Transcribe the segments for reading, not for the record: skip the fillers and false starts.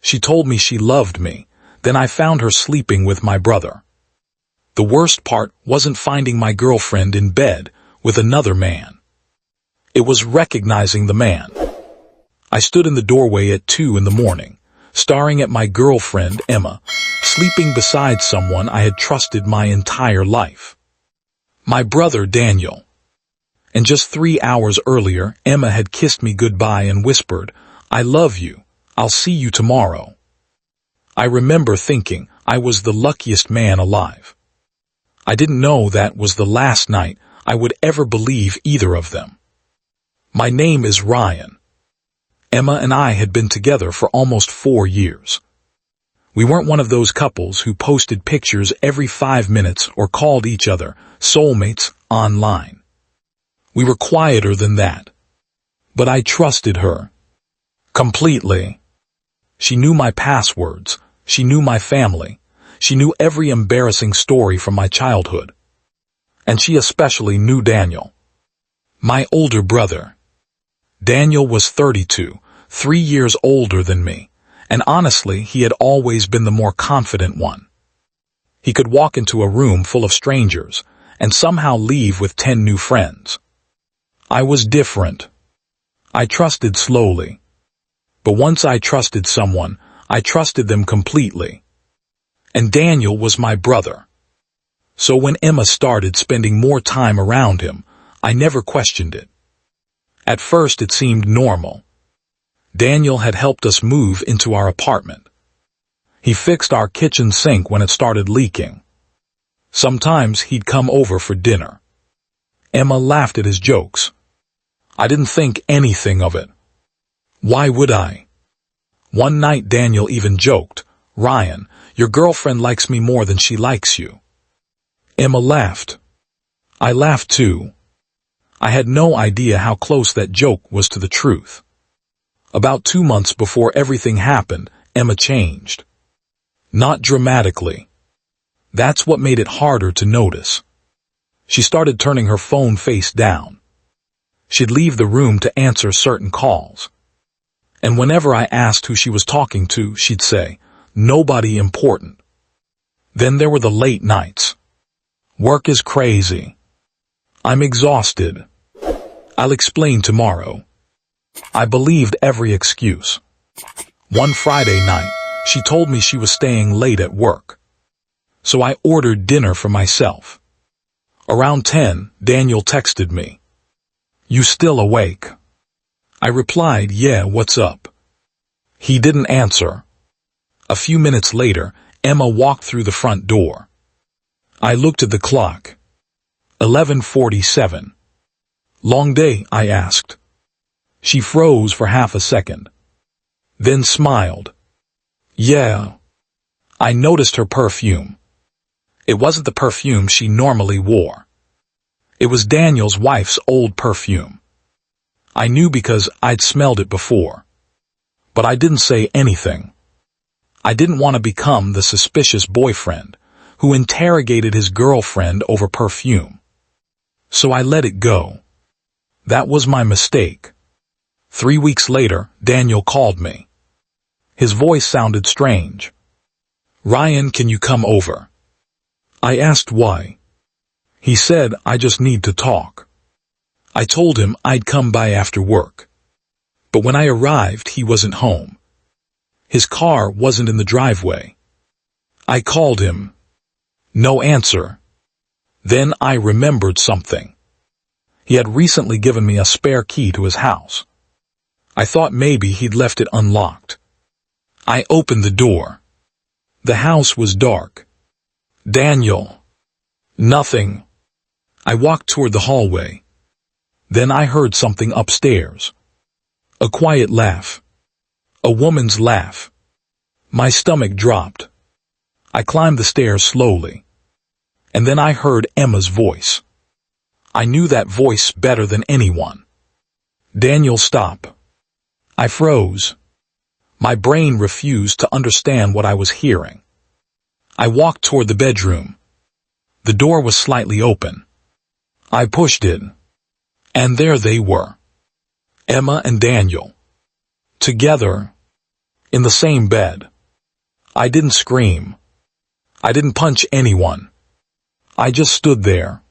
She told me she loved me. Then I found her sleeping with my brother. The worst part wasn't finding my girlfriend in bed with another man. It was recognizing the man. I stood in the doorway at 2 in the morning, staring at my girlfriend, Emma, sleeping beside someone I had trusted my entire life. My brother, Daniel. And just 3 hours earlier, Emma had kissed me goodbye and whispered, "I love you. I'll see you tomorrow." I remember thinking I was the luckiest man alive. I didn't know that was the last night I would ever believe either of them. My name is Ryan. Emma and I had been together for almost 4 years. We weren't one of those couples who posted pictures every 5 minutes or called each other soulmates online. We were quieter than that. But I trusted her. Completely. She knew my passwords. She knew my family. She knew every embarrassing story from my childhood. And she especially knew Daniel, my older brother. Daniel was 32, 3 years older than me, and honestly, he had always been the more confident one. He could walk into a room full of strangers and somehow leave with 10 new friends. I was different. I trusted slowly. But once I trusted someone, I trusted them completely. And Daniel was my brother. So when Emma started spending more time around him, I never questioned it. At first it seemed normal. Daniel had helped us move into our apartment. He fixed our kitchen sink when it started leaking. Sometimes he'd come over for dinner. Emma laughed at his jokes. I didn't think anything of it. Why would I? One night Daniel even joked, "Ryan, your girlfriend likes me more than she likes you." Emma laughed. I laughed too. I had no idea how close that joke was to the truth. About 2 months before everything happened, Emma changed. Not dramatically. That's what made it harder to notice. She started turning her phone face down. She'd leave the room to answer certain calls. And whenever I asked who she was talking to, she'd say, "Nobody important." Then there were the late nights. "Work is crazy. I'm exhausted. I'll explain tomorrow." I believed every excuse. One Friday night, she told me she was staying late at work. So I ordered dinner for myself. Around 10, Daniel texted me, "You still awake?" I replied, "Yeah, what's up?" He didn't answer. A few minutes later, Emma walked through the front door. I looked at the clock. 11:47. "Long day?" I asked. She froze for half a second. Then smiled. "Yeah." I noticed her perfume. It wasn't the perfume she normally wore. It was Daniel's wife's old perfume. I knew because I'd smelled it before. But I didn't say anything. I didn't want to become the suspicious boyfriend who interrogated his girlfriend over perfume. So I let it go. That was my mistake. 3 weeks later, Daniel called me. His voice sounded strange. "Ryan, can you come over?" I asked why. He said, "I just need to talk." I told him I'd come by after work. But when I arrived, he wasn't home. His car wasn't in the driveway. I called him. No answer. Then I remembered something. He had recently given me a spare key to his house. I thought maybe he'd left it unlocked. I opened the door. The house was dark. "Daniel." Nothing. I walked toward the hallway. Then I heard something upstairs. A quiet laugh. A woman's laugh. My stomach dropped. I climbed the stairs slowly. And then I heard Emma's voice. I knew that voice better than anyone. "Daniel, stop." I froze. My brain refused to understand what I was hearing. I walked toward the bedroom. The door was slightly open. I pushed it. And there they were. Emma and Daniel. Together. in the same bed. I didn't scream. I didn't punch anyone. I just stood there,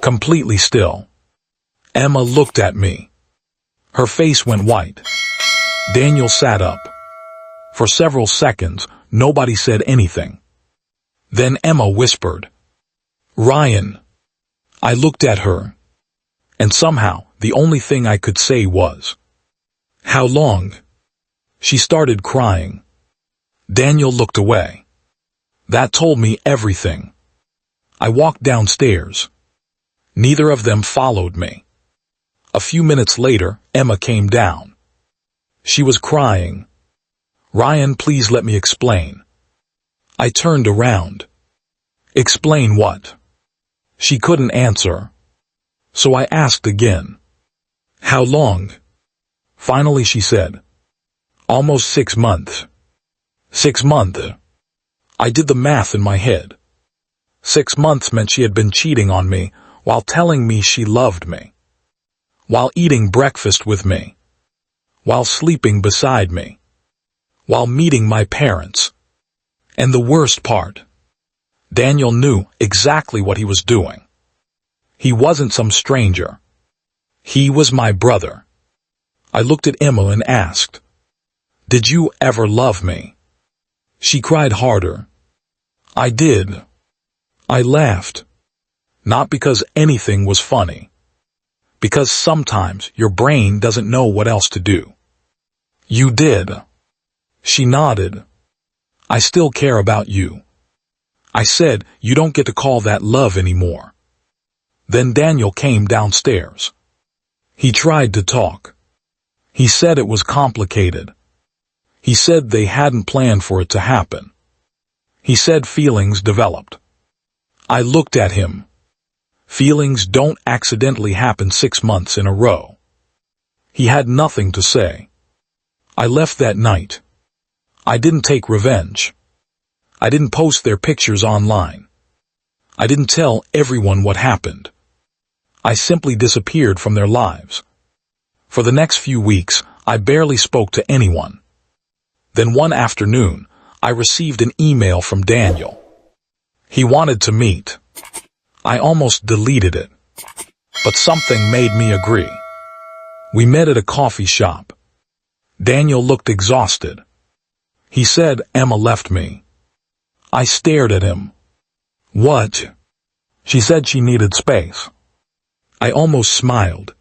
completely still. Emma looked at me. Her face went white. Daniel sat up. For several seconds, nobody said anything. Then Emma whispered, "Ryan." I looked at her, and somehow the only thing I could say was, "How long?" She started crying. Daniel looked away. That told me everything. I walked downstairs. Neither of them followed me. A few minutes later, Emma came down. She was crying. "Ryan, please let me explain." I turned around. "Explain what?" She couldn't answer. So I asked again. "How long?" Finally she said, "Almost 6 months." 6 months. I did the math in my head. 6 months meant she had been cheating on me while telling me she loved me, while eating breakfast with me, while sleeping beside me, while meeting my parents. And the worst part, Daniel knew exactly what he was doing. He wasn't some stranger. He was my brother. I looked at Emma and asked, "Did you ever love me?" She cried harder. "I did." I laughed. Not because anything was funny. Because sometimes your brain doesn't know what else to do. "You did." She nodded. "I still care about you." I said, "You don't get to call that love anymore." Then Daniel came downstairs. He tried to talk. He said it was complicated. He said they hadn't planned for it to happen. He said feelings developed. I looked at him. Feelings don't accidentally happen 6 months in a row. He had nothing to say. I left that night. I didn't take revenge. I didn't post their pictures online. I didn't tell everyone what happened. I simply disappeared from their lives. For the next few weeks, I barely spoke to anyone. Then one afternoon, I received an email from Daniel. He wanted to meet. I almost deleted it. But something made me agree. We met at a coffee shop. Daniel looked exhausted. He said Emma left me. I stared at him. "What?" She said she needed space. I almost smiled.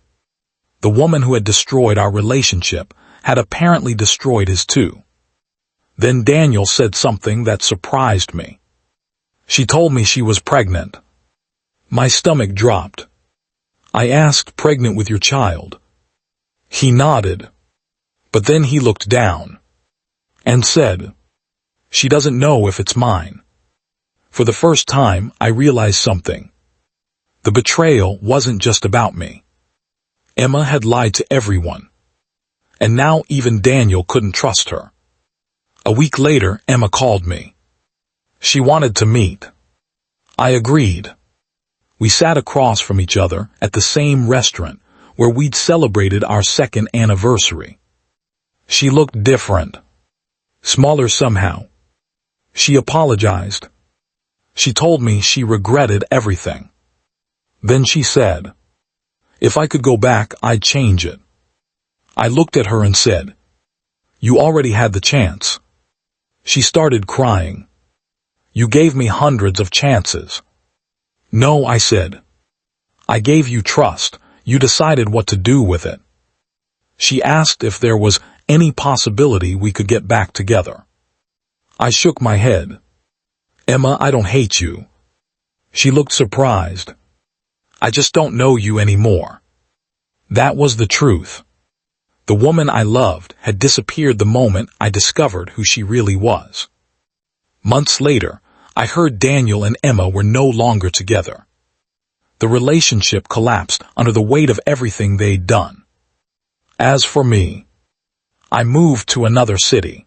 The woman who had destroyed our relationship had apparently destroyed his too. Then Daniel said something that surprised me. She told me she was pregnant. My stomach dropped. I asked, "Pregnant with your child?" He nodded. But then he looked down and said, "She doesn't know if it's mine." For the first time, I realized something. The betrayal wasn't just about me. Emma had lied to everyone. And now even Daniel couldn't trust her. A week later, Emma called me. She wanted to meet. I agreed. We sat across from each other at the same restaurant where we'd celebrated our 2nd anniversary. She looked different. Smaller somehow. She apologized. She told me she regretted everything. Then she said, "If I could go back, I'd change it." I looked at her and said, "You already had the chance." She started crying. "You gave me hundreds of chances." "No," I said. "I gave you trust. You decided what to do with it." She asked if there was any possibility we could get back together. I shook my head. "Emma, I don't hate you." She looked surprised. "I just don't know you anymore." That was the truth. The woman I loved had disappeared the moment I discovered who she really was. Months later, I heard Daniel and Emma were no longer together. The relationship collapsed under the weight of everything they'd done. As for me, I moved to another city,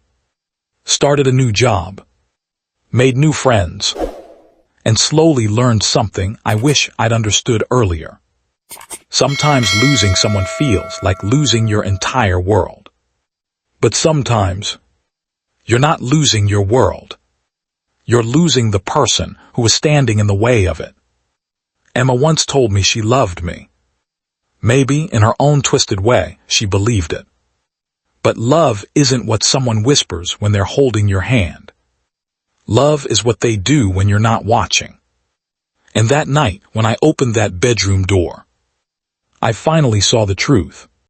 started a new job, made new friends, and slowly learned something I wish I'd understood earlier. Sometimes losing someone feels like losing your entire world. But sometimes, You're not losing your world. You're losing the person who was standing in the way of it. Emma once told me she loved me. Maybe, in her own twisted way, she believed it. But love isn't what someone whispers when they're holding your hand. Love is what they do when you're not watching. And that night, when I opened that bedroom door, I finally saw the truth.